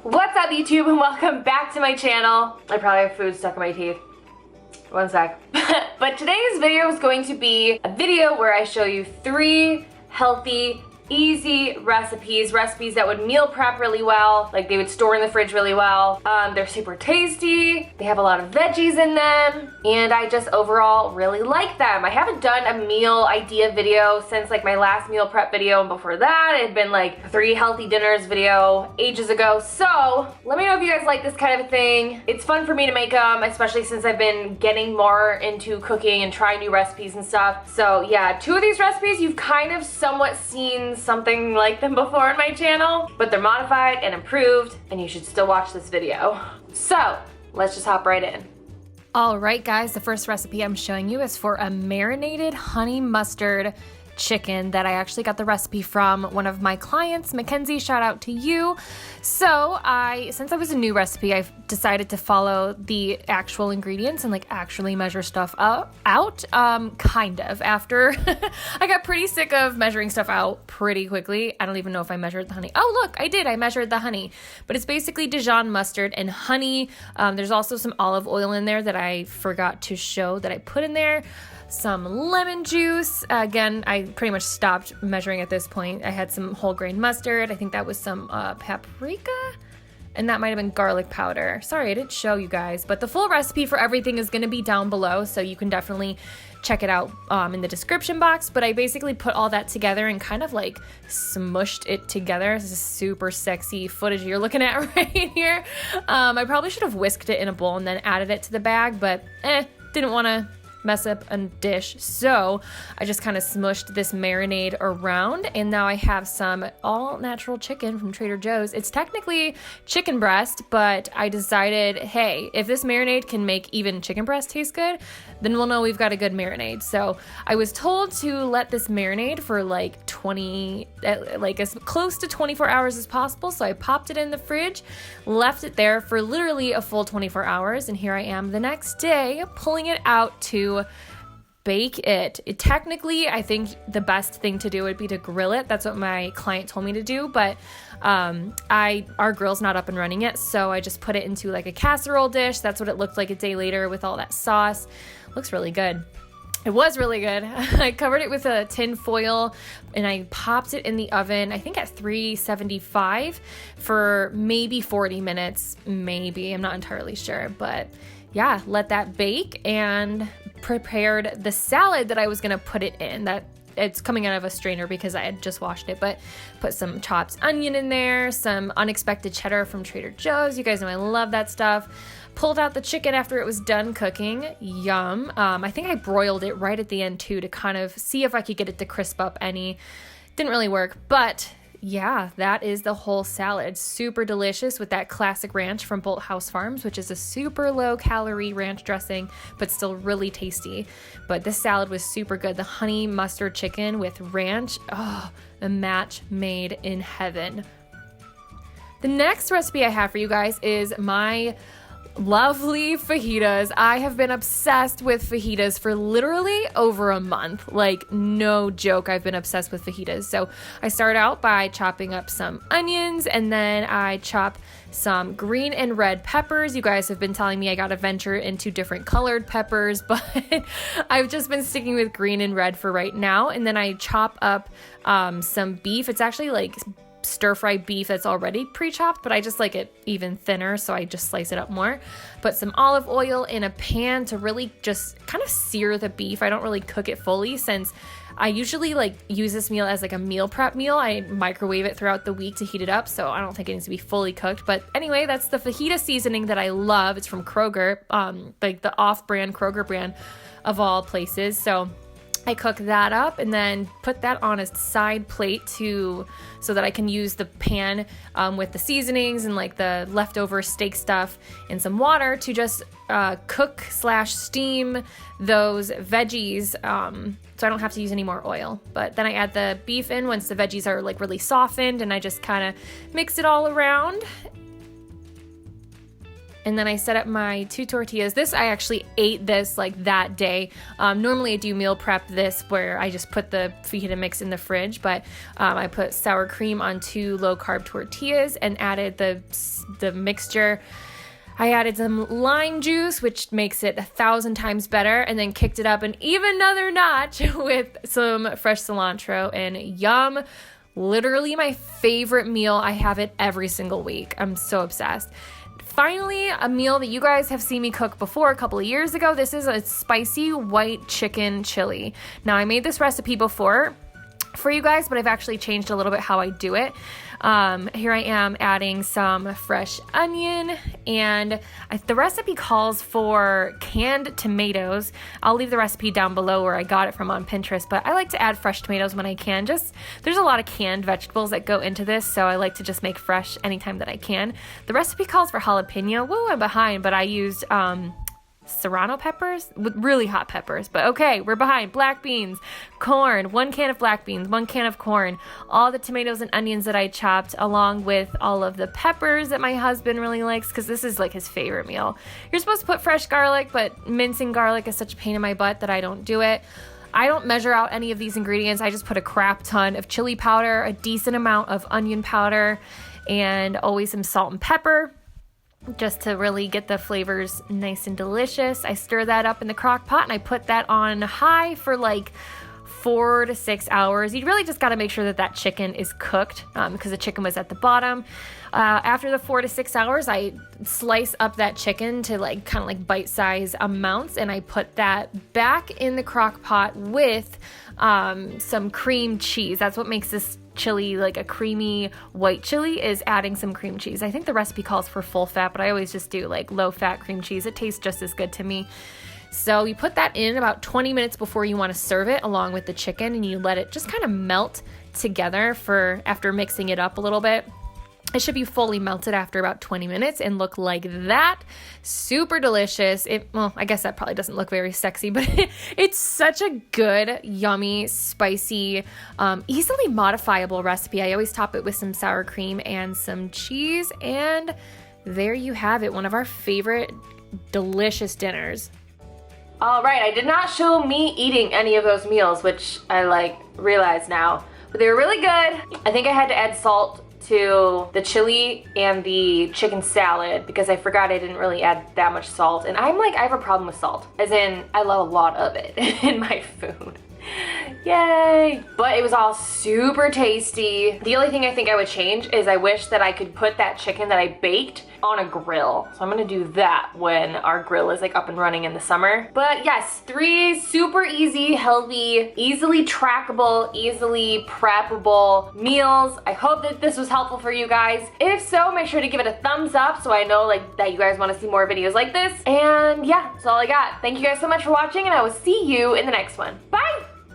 What's up YouTube and welcome back to my channel. I probably have food stuck in my teeth. One sec. But today's video is going to be a video where I show you 3 healthy, easy recipes that would meal prep really well, like they would store in the fridge really well. They're super tasty, they have a lot of veggies in them, and I just overall really like them. I haven't done a meal idea video since like my last meal prep video, and before that it had been like 3 healthy dinners video ages ago. So let me know if you guys like this kind of a thing. It's fun for me to make them, especially since I've been getting more into cooking and trying new recipes and stuff. So yeah, 2 of these recipes you've kind of somewhat seen something like them before on my channel, but they're modified and improved, and you should still watch this video. So let's just hop right in. All right, guys, the first recipe I'm showing you is for a marinated honey mustard chicken that I actually got the recipe from one of my clients, Mackenzie. Shout out to you. So since I was a new recipe, I've decided to follow the actual ingredients and like actually measure stuff out, kind of, after I got pretty sick of measuring stuff out pretty quickly. I don't even know if I measured the honey. Oh, look, I did. I measured the honey, but it's basically Dijon mustard and honey. There's also some olive oil in there that I forgot to show that I put in there. Some lemon juice. Again, I pretty much stopped measuring at this point. I had some whole grain mustard. I think that was some paprika, and that might have been garlic powder. Sorry, I didn't show you guys, but the full recipe for everything is going to be down below, so you can definitely check it out in the description box. But I basically put all that together and kind of like smushed it together. This is super sexy footage you're looking at right here. I probably should have whisked it in a bowl and then added it to the bag, but didn't want to mess up a dish, so I just kind of smushed this marinade around, and now I have some all natural chicken from Trader Joe's. It's technically chicken breast, but I decided, hey, if this marinade can make even chicken breast taste good, then we'll know we've got a good marinade. So I was told to let this marinade for like as close to 24 hours as possible, so I popped it in the fridge, left it there for literally a full 24 hours, and here I am the next day pulling it out to bake it. Technically, I think the best thing to do would be to grill it. That's what my client told me to do, but our grill's not up and running yet, so I just put it into like a casserole dish. That's what it looked like a day later with all that sauce. Looks really good. It was really good. I covered it with a tin foil and I popped it in the oven, I think at 375 for maybe 40 minutes, maybe. I'm not entirely sure, but yeah, let that bake, and prepared the salad that I was gonna put it in. That it's coming out of a strainer because I had just washed it, but put some chopped onion in there, some unexpected cheddar from Trader Joe's. You guys know I love that stuff. Pulled out the chicken after it was done cooking. Yum. I think I broiled it right at the end too to kind of see if I could get it to crisp up any. Didn't really work, but yeah, that is the whole salad. Super delicious with that classic ranch from Bolt House Farms, which is a super low calorie ranch dressing, but still really tasty. But this salad was super good. The honey mustard chicken with ranch, oh, a match made in heaven. The next recipe I have for you guys is my lovely fajitas. I have been obsessed with fajitas for literally over a month. Like, no joke, I've been obsessed with fajitas. So I start out by chopping up some onions, and then I chop some green and red peppers. You guys have been telling me I gotta venture into different colored peppers, but I've just been sticking with green and red for right now. And then I chop up some beef. It's actually like stir-fry beef that's already pre-chopped, but I just like it even thinner, so I just slice it up more. Put some olive oil in a pan to really just kind of sear the beef. I don't really cook it fully, since I usually like use this meal as like a meal prep meal. I microwave it throughout the week to heat it up, so I don't think it needs to be fully cooked. But anyway, that's the fajita seasoning that I love. It's from Kroger, like the off-brand Kroger brand of all places. So I cook that up and then put that on a side plate so that I can use the pan with the seasonings and like the leftover steak stuff and some water to just cook/steam those veggies, so I don't have to use any more oil. But then I add the beef in once the veggies are like really softened, and I just kind of mix it all around. And then I set up my 2 tortillas. This, I actually ate this like that day. Normally I do meal prep this where I just put the fajita mix in the fridge, but I put sour cream on 2 low carb tortillas and added the mixture. I added some lime juice, which makes it 1,000 times better, and then kicked it up an even another notch with some fresh cilantro, and yum. Literally my favorite meal. I have it every single week. I'm so obsessed. Finally, a meal that you guys have seen me cook before a couple of years ago. This is a spicy white chicken chili. Now, I made this recipe before for you guys, but I've actually changed a little bit how I do it. Here I am adding some fresh onion, and the recipe calls for canned tomatoes. I'll leave the recipe down below where I got it from on Pinterest, but I like to add fresh tomatoes when I can. There's a lot of canned vegetables that go into this, so I like to just make fresh anytime that I can. The recipe calls for jalapeno. Woo, I'm behind, but I used serrano peppers with really hot peppers, but okay, we're behind. Black beans, corn, 1 can of black beans, 1 can of corn, all the tomatoes and onions that I chopped, along with all of the peppers that my husband really likes, because this is like his favorite meal. You're supposed to put fresh garlic, but mincing garlic is such a pain in my butt that I don't do it. I don't measure out any of these ingredients. I just put a crap ton of chili powder, a decent amount of onion powder, and always some salt and pepper, just to really get the flavors nice and delicious. I stir that up in the crock pot and I put that on high for like 4 to 6 hours. You really just got to make sure that that chicken is cooked because the chicken was at the bottom. After the 4 to 6 hours, I slice up that chicken to like kind of like bite-sized amounts, and I put that back in the crock pot with some cream cheese. That's what makes this chili like a creamy white chili, is adding some cream cheese. I think the recipe calls for full fat, but I always just do like low fat cream cheese. It tastes just as good to me. So you put that in about 20 minutes before you want to serve it along with the chicken, and you let it just kind of melt together after mixing it up a little bit. It should be fully melted after about 20 minutes and look like that. Super delicious. Well, I guess that probably doesn't look very sexy, but it's such a good, yummy, spicy, easily modifiable recipe. I always top it with some sour cream and some cheese, and there you have it. One of our favorite delicious dinners. All right, I did not show me eating any of those meals, which I realize now, but they were really good. I think I had to add salt to the chili and the chicken salad because I forgot I didn't really add that much salt. And I have a problem with salt, as in I love a lot of it in my food. Yay! But it was all super tasty. The only thing I think I would change is I wish that I could put that chicken that I baked on a grill. So I'm gonna do that when our grill is up and running in the summer. But yes, 3 super easy, healthy, easily trackable, easily preppable meals. I hope that this was helpful for you guys. If so, make sure to give it a thumbs up so I know that you guys want to see more videos like this. And yeah, that's all I got. Thank you guys so much for watching, and I will see you in the next one. Bye!